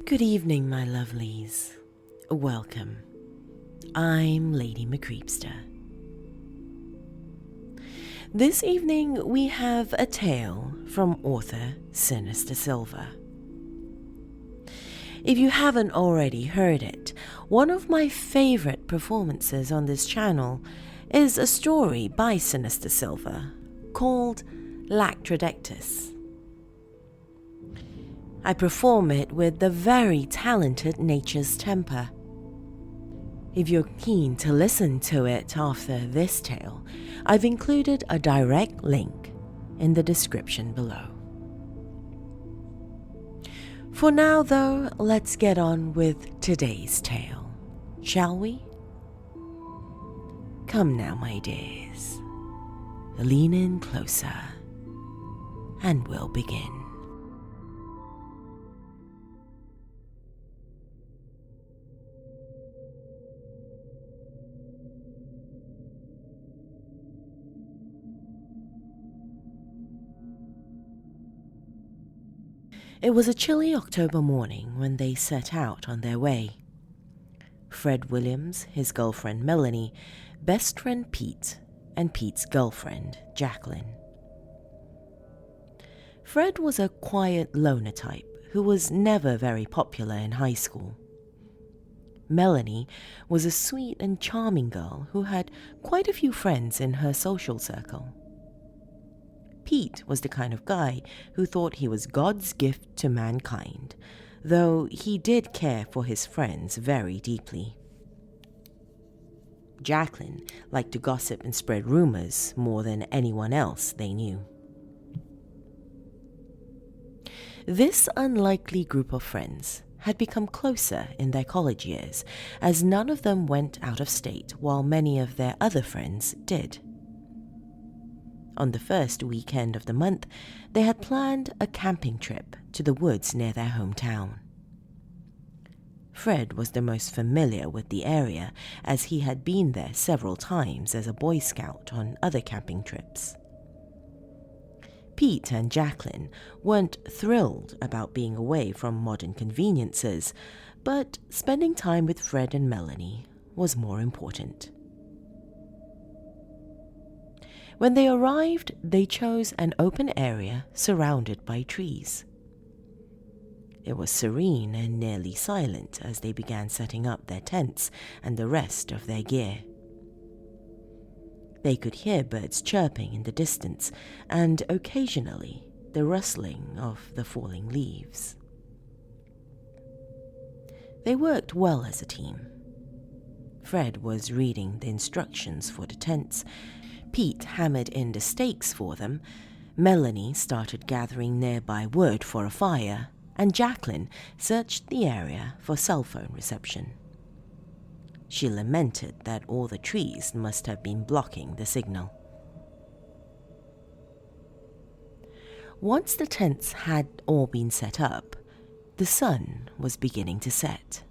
Good evening, my lovelies. Welcome. I'm Lady Creepypasta. This evening we have a tale from author SinisterSilver. If you haven't already heard it, one of my favorite performances on this channel is a story by SinisterSilver called Lactrodectus. I perform it with the very talented Nature's Temper. If you're keen to listen to it after this tale, I've included a direct link in the description below. For now, though, let's get on with today's tale, shall we? Come now, my dears. Lean in closer, and we'll begin. It was a chilly October morning when they set out on their way. Fred Williams, his girlfriend Melanie, best friend Pete, and Pete's girlfriend Jacqueline. Fred was a quiet loner type who was never very popular in high school. Melanie was a sweet and charming girl who had quite a few friends in her social circle. Pete was the kind of guy who thought he was God's gift to mankind, though he did care for his friends very deeply. Jacqueline liked to gossip and spread rumors more than anyone else they knew. This unlikely group of friends had become closer in their college years, as none of them went out of state while many of their other friends did. On the first weekend of the month, they had planned a camping trip to the woods near their hometown. Fred was the most familiar with the area, as he had been there several times as a Boy Scout on other camping trips. Pete and Jacqueline weren't thrilled about being away from modern conveniences, but spending time with Fred and Melanie was more important. When they arrived, they chose an open area surrounded by trees. It was serene and nearly silent as they began setting up their tents and the rest of their gear. They could hear birds chirping in the distance and occasionally the rustling of the falling leaves. They worked well as a team. Fred was reading the instructions for the tents, Pete hammered in the stakes for them, Melanie started gathering nearby wood for a fire, and Jacqueline searched the area for cell phone reception. She lamented that all the trees must have been blocking the signal. Once the tents had all been set up, the sun was beginning to set.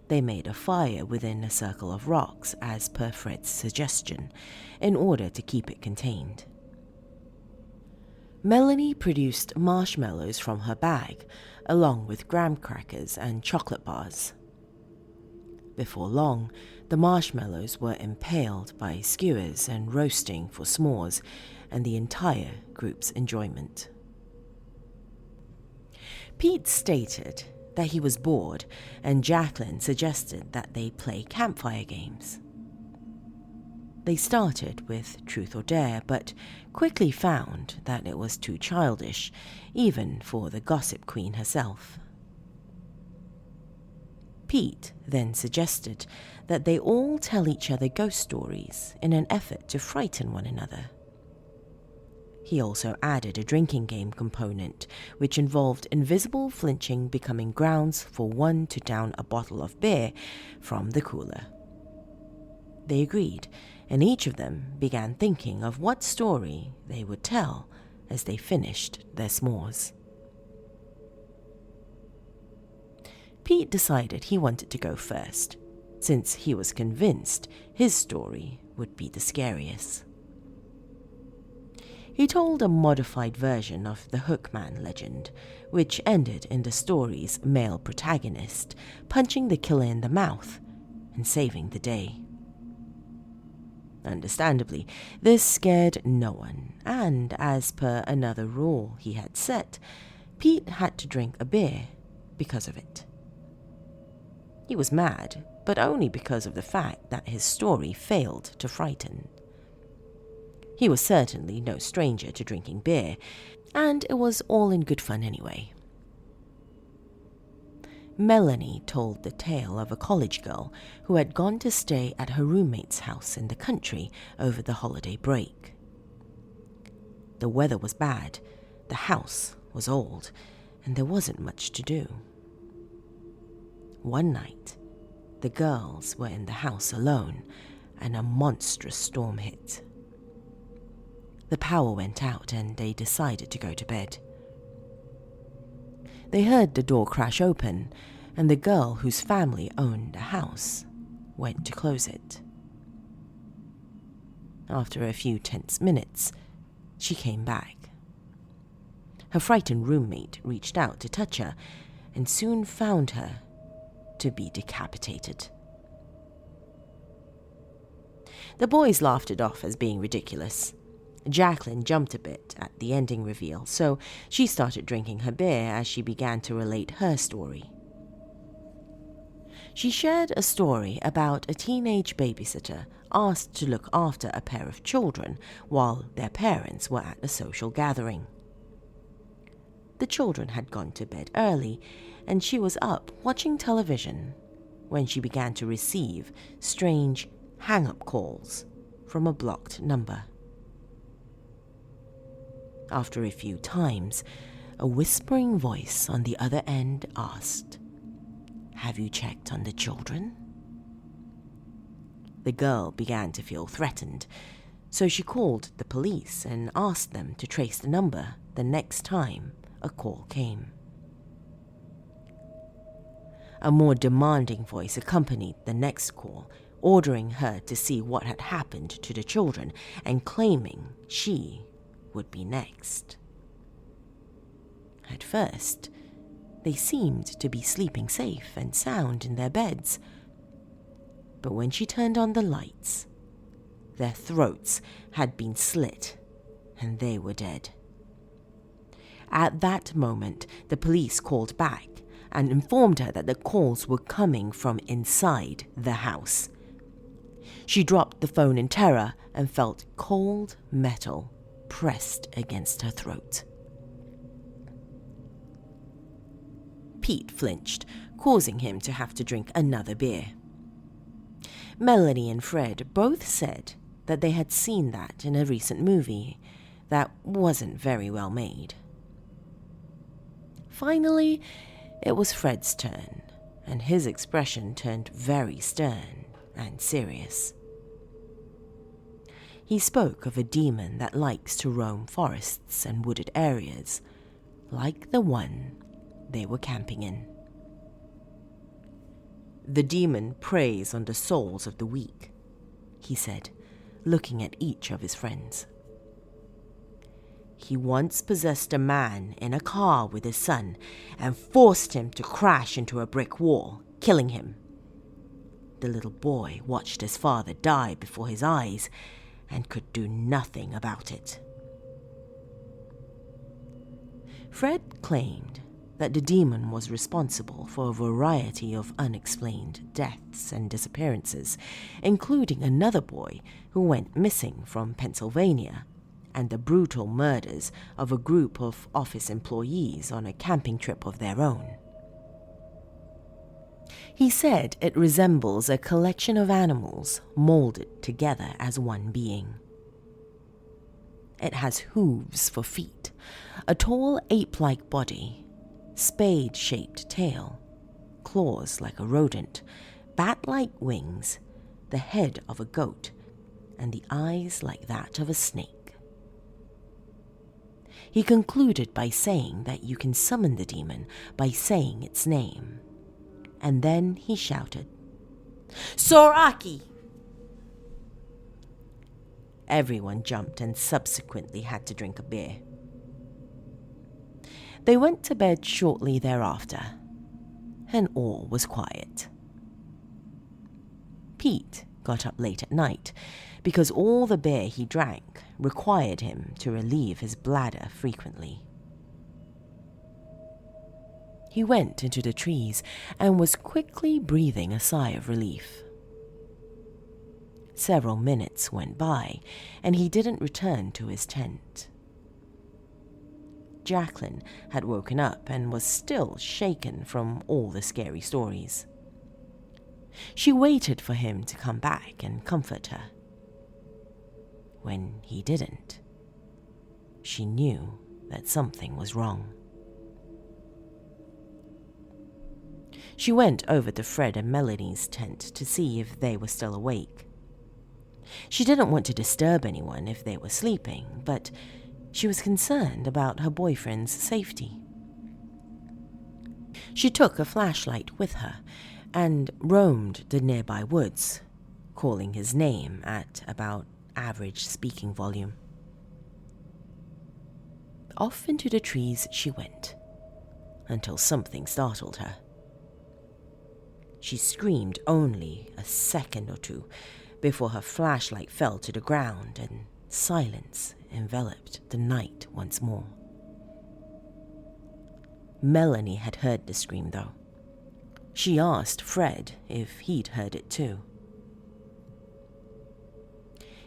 They made a fire within a circle of rocks as per Fred's suggestion, in order to keep it contained. Melanie produced marshmallows from her bag, along with graham crackers and chocolate bars. Before long, the marshmallows were impaled by skewers and roasting for s'mores, and the entire group's enjoyment. Pete stated that he was bored, and Jacqueline suggested that they play campfire games. They started with Truth or Dare, but quickly found that it was too childish, even for the gossip queen herself. Pete then suggested that they all tell each other ghost stories in an effort to frighten one another. He also added a drinking game component, which involved invisible flinching becoming grounds for one to down a bottle of beer from the cooler. They agreed, and each of them began thinking of what story they would tell as they finished their s'mores. Pete decided he wanted to go first, since he was convinced his story would be the scariest. He told a modified version of the Hookman legend, which ended in the story's male protagonist punching the killer in the mouth and saving the day. Understandably, this scared no one, and as per another rule he had set, Pete had to drink a beer because of it. He was mad, but only because of the fact that his story failed to frighten. He was certainly no stranger to drinking beer, and it was all in good fun anyway. Melanie told the tale of a college girl who had gone to stay at her roommate's house in the country over the holiday break. The weather was bad, the house was old, and there wasn't much to do. One night, the girls were in the house alone, and a monstrous storm hit. The power went out and they decided to go to bed. They heard the door crash open, and the girl whose family owned the house went to close it. After a few tense minutes, she came back. Her frightened roommate reached out to touch her and soon found her to be decapitated. The boys laughed it off as being ridiculous. Jacqueline jumped a bit at the ending reveal, so she started drinking her beer as she began to relate her story. She shared a story about a teenage babysitter asked to look after a pair of children while their parents were at a social gathering. The children had gone to bed early, and she was up watching television when she began to receive strange hang-up calls from a blocked number. After a few times, a whispering voice on the other end asked, "Have you checked on the children?" The girl began to feel threatened, so she called the police and asked them to trace the number the next time a call came. A more demanding voice accompanied the next call, ordering her to see what had happened to the children and claiming she would be next. At first, they seemed to be sleeping safe and sound in their beds, but when she turned on the lights, their throats had been slit and they were dead. At that moment, the police called back and informed her that the calls were coming from inside the house. She dropped the phone in terror and felt cold metal pressed against her throat. Pete flinched, causing him to have to drink another beer. Melanie and Fred both said that they had seen that in a recent movie that wasn't very well made. Finally, it was Fred's turn, and his expression turned very stern and serious. He spoke of a demon that likes to roam forests and wooded areas, like the one they were camping in. "The demon preys on the souls of the weak," he said, looking at each of his friends. "He once possessed a man in a car with his son and forced him to crash into a brick wall, killing him. The little boy watched his father die before his eyes and could do nothing about it." Fred claimed that the demon was responsible for a variety of unexplained deaths and disappearances, including another boy who went missing from Pennsylvania, and the brutal murders of a group of office employees on a camping trip of their own. He said it resembles a collection of animals molded together as one being. It has hooves for feet, a tall ape-like body, spade-shaped tail, claws like a rodent, bat-like wings, the head of a goat, and the eyes like that of a snake. He concluded by saying that you can summon the demon by saying its name. And then he shouted, "Soraki!" Everyone jumped and subsequently had to drink a beer. They went to bed shortly thereafter, and all was quiet. Pete got up late at night because all the beer he drank required him to relieve his bladder frequently. He went into the trees and was quickly breathing a sigh of relief. Several minutes went by, and he didn't return to his tent. Jacqueline had woken up and was still shaken from all the scary stories. She waited for him to come back and comfort her. When he didn't, she knew that something was wrong. She went over to Fred and Melanie's tent to see if they were still awake. She didn't want to disturb anyone if they were sleeping, but she was concerned about her boyfriend's safety. She took a flashlight with her and roamed the nearby woods, calling his name at about average speaking volume. Off into the trees she went, until something startled her. She screamed only a second or two before her flashlight fell to the ground and silence enveloped the night once more. Melanie had heard the scream, though. She asked Fred if he'd heard it too.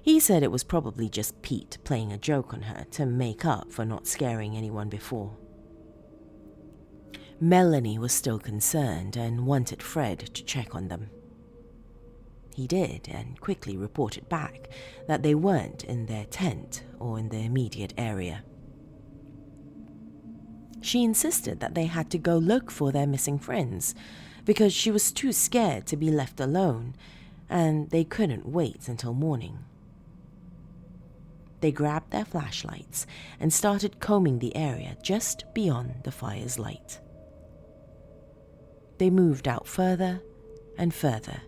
He said it was probably just Pete playing a joke on her to make up for not scaring anyone before. Melanie was still concerned and wanted Fred to check on them. He did, and quickly reported back that they weren't in their tent or in the immediate area. She insisted that they had to go look for their missing friends because she was too scared to be left alone, and they couldn't wait until morning. They grabbed their flashlights and started combing the area just beyond the fire's light. They moved out further and further,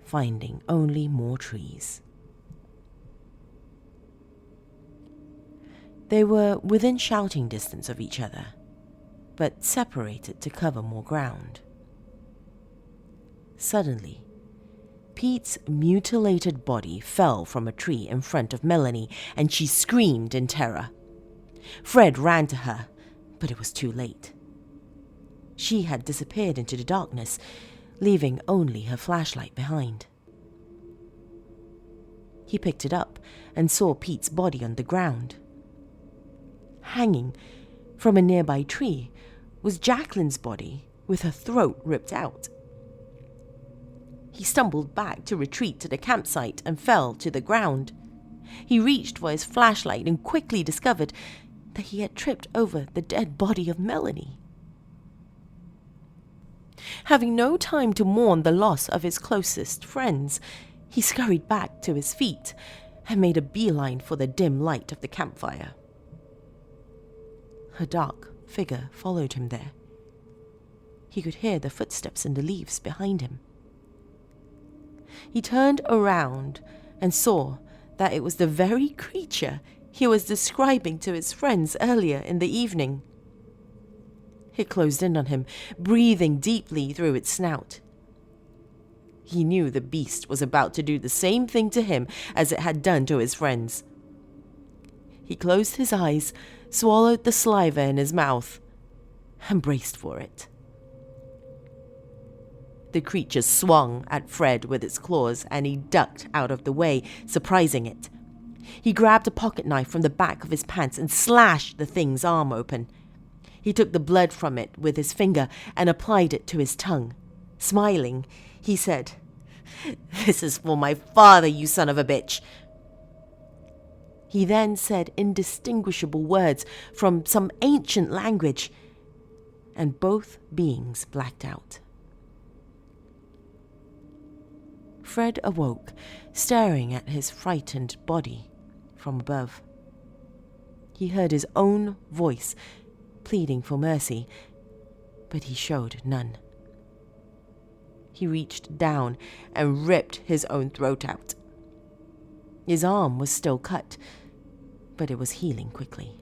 finding only more trees. They were within shouting distance of each other, but separated to cover more ground. Suddenly, Pete's mutilated body fell from a tree in front of Melanie, and she screamed in terror. Fred ran to her, but it was too late. She had disappeared into the darkness, leaving only her flashlight behind. He picked it up and saw Pete's body on the ground. Hanging from a nearby tree was Jacqueline's body with her throat ripped out. He stumbled back to retreat to the campsite and fell to the ground. He reached for his flashlight and quickly discovered that he had tripped over the dead body of Melanie. Having no time to mourn the loss of his closest friends, he scurried back to his feet and made a beeline for the dim light of the campfire. Her dark figure followed him there. He could hear the footsteps in the leaves behind him. He turned around and saw that it was the very creature he was describing to his friends earlier in the evening. It closed in on him, breathing deeply through its snout. He knew the beast was about to do the same thing to him as it had done to his friends. He closed his eyes, swallowed the saliva in his mouth, and braced for it. The creature swung at Fred with its claws, and he ducked out of the way, surprising it. He grabbed a pocket knife from the back of his pants and slashed the thing's arm open. He took the blood from it with his finger and applied it to his tongue. Smiling, he said, "This is for my father, you son of a bitch." He then said indistinguishable words from some ancient language, and both beings blacked out. Fred awoke, staring at his frightened body from above. He heard his own voice pleading for mercy, but he showed none. He reached down and ripped his own throat out. His arm was still cut, but it was healing quickly.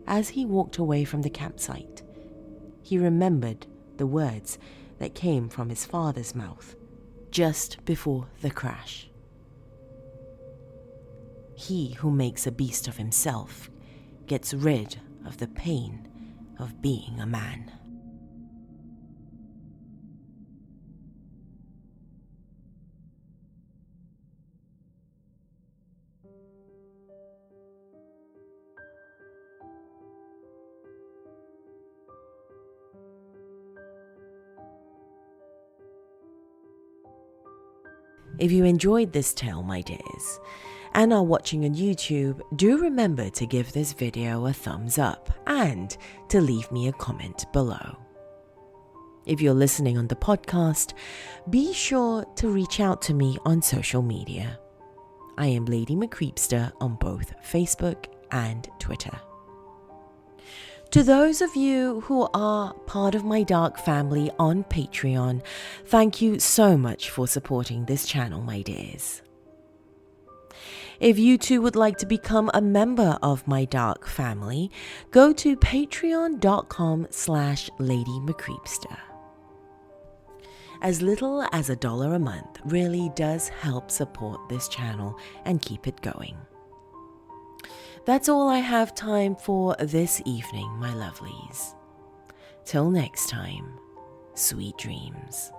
As he walked away from the campsite, he remembered the words that came from his father's mouth just before the crash. He who makes a beast of himself gets rid of the pain of being a man. If you enjoyed this tale, my dears, and are watching on YouTube, do remember to give this video a thumbs up and to leave me a comment below. If you're listening on the podcast, be sure to reach out to me on social media. I am Lady McCreepster on both Facebook and Twitter. To those of you who are part of my dark family on Patreon, thank you so much for supporting this channel, my dears. If you too would like to become a member of my dark family, go to patreon.com/Lady McCreepster. As little as $1 a month really does help support this channel and keep it going. That's all I have time for this evening, my lovelies. Till next time, sweet dreams.